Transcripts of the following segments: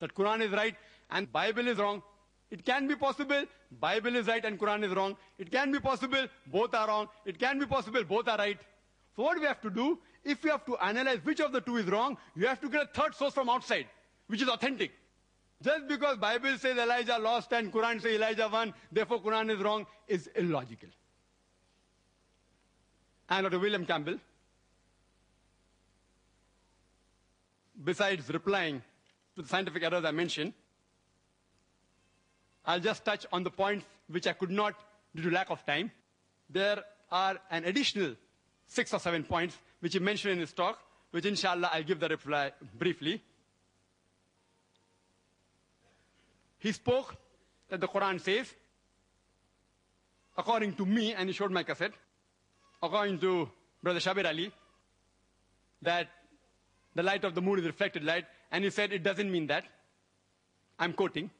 that Quran is right and Bible is wrong. It can be possible, Bible is right and Quran is wrong. It can be possible, both are wrong. It can be possible, both are right. So what we have to do, if we have to analyze which of the two is wrong, you have to get a third source from outside, which is authentic. Just because Bible says Elijah lost and Quran says Elijah won, therefore Quran is wrong, is illogical. And Dr. William Campbell, besides replying to the scientific errors I mentioned, I'll just touch on the points which I could not due to lack of time. There are an additional 6 or 7 points which he mentioned in his talk, which inshallah I'll give the reply briefly. He spoke that the Quran says, according to me, and he showed my cassette, according to Brother Shabir Ali, that the light of the moon is reflected light, and he said it doesn't mean that. I'm quoting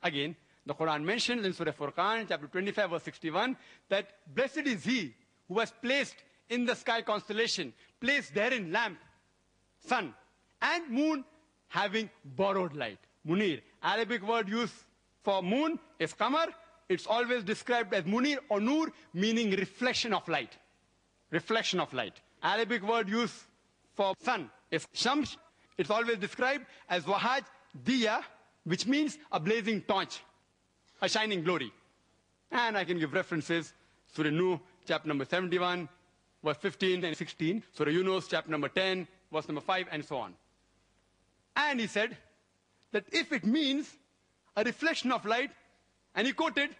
again. The Quran mentioned in Surah Furqan, chapter 25, verse 61, that blessed is he who was placed in the sky constellation, placed therein lamp, sun, and moon having borrowed light. Munir, Arabic word used for moon is qamar. It's always described as munir or nur, meaning reflection of light. Reflection of light. Arabic word used for sun is shams. It's always described as wahaj diya, which means a blazing torch, a shining glory. And I can give references. Surah Nuh, chapter number 71, verse 15 and 16. Surah Yunus, chapter number 10, verse number 5, and so on. And he said that if it means a reflection of light, and he quoted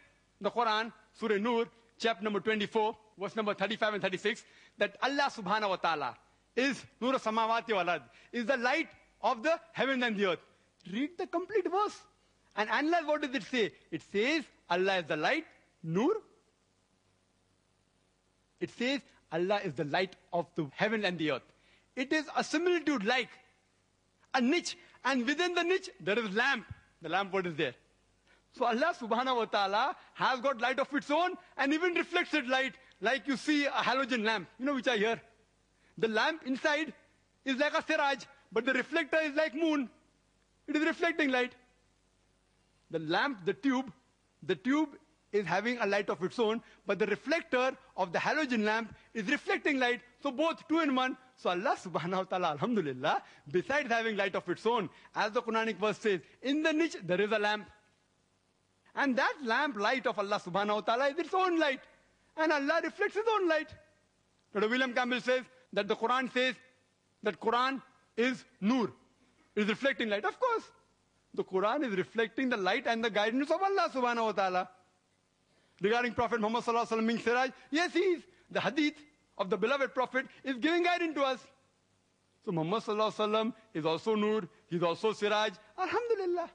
the Quran, Surah Nur, chapter number 24, verse number 35 and 36, that Allah subhanahu wa ta'ala is Nur samawati wal ard, is the light of the heaven and the earth. Read the complete verse and analyze what does it say. It says Allah is the light, Nur. It says Allah is the light of the heaven and the earth. It is a similitude like a niche, and within the niche there is lamp. The lamp what is there? So Allah subhanahu wa ta'ala has got light of its own and even reflected light, like you see a halogen lamp, which I hear. The lamp inside is like a siraj, but the reflector is like moon. It is reflecting light. The lamp, the tube is having a light of its own, but the reflector of the halogen lamp is reflecting light. So both 2 in 1. So Allah subhanahu wa ta'ala, alhamdulillah, besides having light of its own, as the Quranic verse says, in the niche there is a lamp. And that lamp light of Allah subhanahu wa ta'ala is its own light. And Allah reflects his own light. Dr. William Campbell says that the Quran says that Quran is nur, is reflecting light. Of course, the Quran is reflecting the light and the guidance of Allah subhanahu wa ta'ala. Regarding Prophet Muhammad sallallahu alaihi wasallam being siraj, yes, he is. The hadith of the beloved Prophet is giving guidance to us. So Muhammad sallallahu alaihi wasallam is also nur, he's also siraj, alhamdulillah.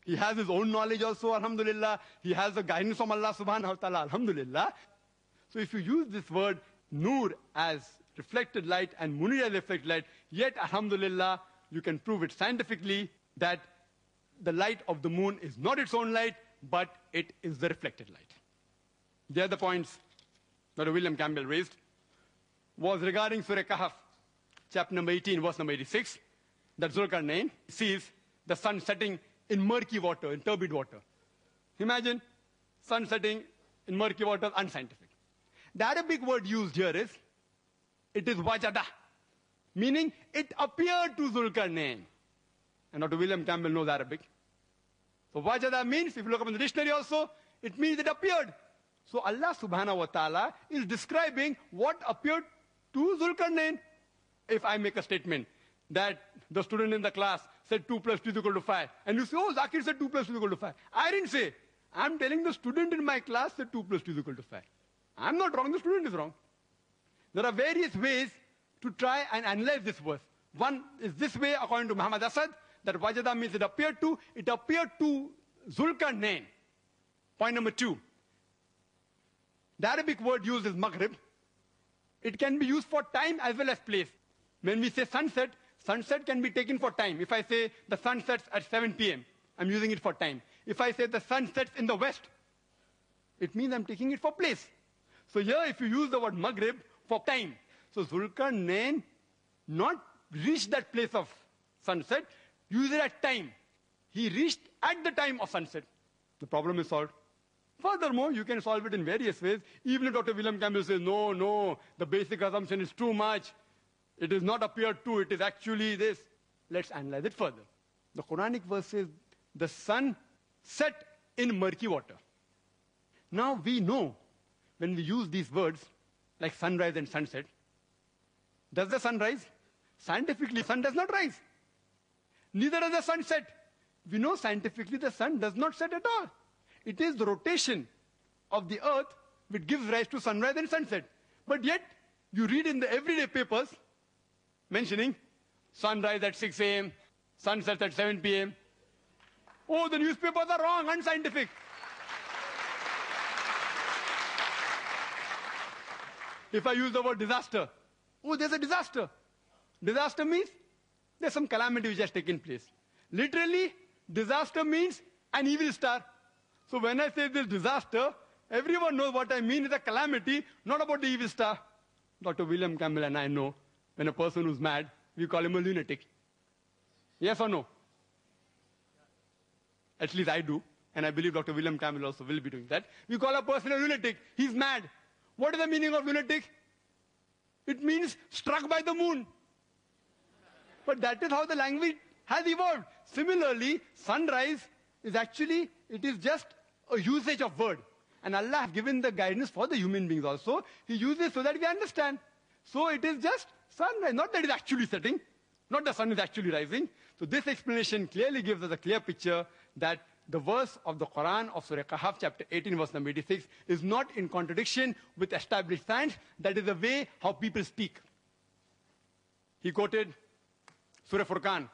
He has his own knowledge also, alhamdulillah. He has the guidance from Allah subhanahu wa ta'ala, alhamdulillah. So if you use this word nur as reflected light and munir as reflected light, yet alhamdulillah, you can prove it scientifically that the light of the moon is not its own light, but it is the reflected light. The other points that William Campbell raised was regarding Surah Kahf, chapter number 18, verse number 86, that Zulkarnain sees the sun setting in murky water, in turbid water. Imagine sun setting in murky water, unscientific. The Arabic word used here is, it is wajada, meaning it appeared to Zulkarnain. And Dr. William Campbell knows Arabic. So wajada means, if you look up in the dictionary also, it means it appeared. So Allah subhanahu wa ta'ala is describing what appeared to Zulkarnain. If I make a statement that the student in the class said 2 plus 2 is equal to 5, and you say, oh, Zakir said 2 plus 2 is equal to 5. I didn't say. I'm telling the student in my class that 2 plus 2 is equal to 5. I'm not wrong, the student is wrong. There are various ways to try and analyze this verse. One is this way, according to Muhammad Asad, that wajada means it appeared to Zulkarnain. Point number 2. The Arabic word used is maghrib. It can be used for time as well as place. When we say sunset, sunset can be taken for time. If I say the sun sets at 7 p.m., I'm using it for time. If I say the sun sets in the west, it means I'm taking it for place. So here, if you use the word maghrib for time, so Zulkarnain not reached that place of sunset use it at time. He reached at the time of sunset. The problem is solved. Furthermore, you can solve it in various ways. Even if Dr. William Campbell says, no, the basic assumption is too much. It is not appeared to, it is actually this. Let's analyze it further. The Quranic verse says, the sun set in murky water. Now we know, when we use these words, like sunrise and sunset, does the sun rise? Scientifically, sun does not rise. Neither does the sun set. We know scientifically the sun does not set at all. It is the rotation of the earth which gives rise to sunrise and sunset. But yet, you read in the everyday papers mentioning sunrise at 6 a.m., sunset at 7 p.m. Oh, the newspapers are wrong, unscientific. If I use the word disaster, oh, there's a disaster. Disaster means there's some calamity which has taken place. Literally, disaster means an evil star. So when I say this disaster, everyone knows what I mean is a calamity, not about the evil star. Dr. William Campbell and I know when a person who's mad, we call him a lunatic. Yes or no? At least I do. And I believe Dr. William Campbell also will be doing that. We call a person a lunatic. He's mad. What is the meaning of lunatic? It means struck by the moon. But that is how the language has evolved. Similarly, sunrise is actually, it is just a usage of word. And Allah has given the guidance for the human beings also. He uses so that we understand. So it is just sunrise, not that it is actually setting, not the sun is actually rising. So this explanation clearly gives us a clear picture that the verse of the Quran of Surah Kahf, chapter 18, verse number 86, is not in contradiction with established science. That is the way how people speak. He quoted Surah Furqan,